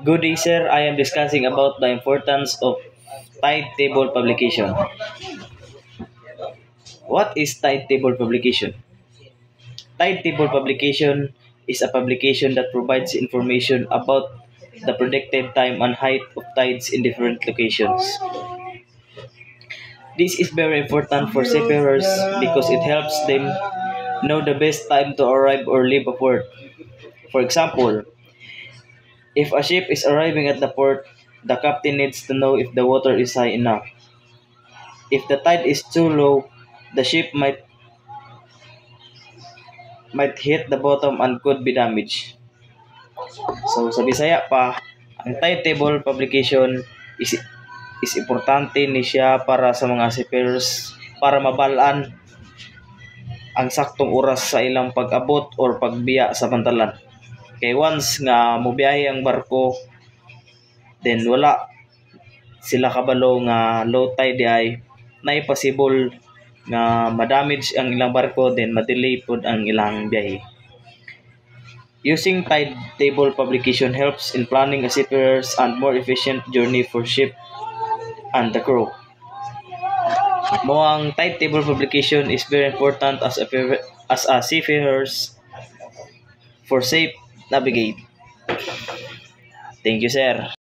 Good day, sir. I am discussing about the importance of tide table publication. What is tide table publication? Tide table publication is a publication that provides information about the predicted time and height of tides in different locations. This is very important for seafarers because it helps them know the best time to arrive or leave a port. For example, if a ship is arriving at the port, the captain needs to know if the water is high enough. If the tide is too low, the ship might hit the bottom and could be damaged. So sa Bisaya pa, ang timetable publication is importante ni siya para sa mga seafarers para mabalaan ang saktong oras sa ilang pag-abot or pagbiya sa pantalan. Kay once nga mobiyahe ang barko, then wala sila kabalo nga low tide ay na possible nga ma-damage ang ilang barko, then ma-delay pod ang ilang biyahe. Using timetable publication helps in planning a safer and more efficient journey for ship and the crew. Mo ang timetable publication is very important as a seafarers for safe navigate. Thank you, sir.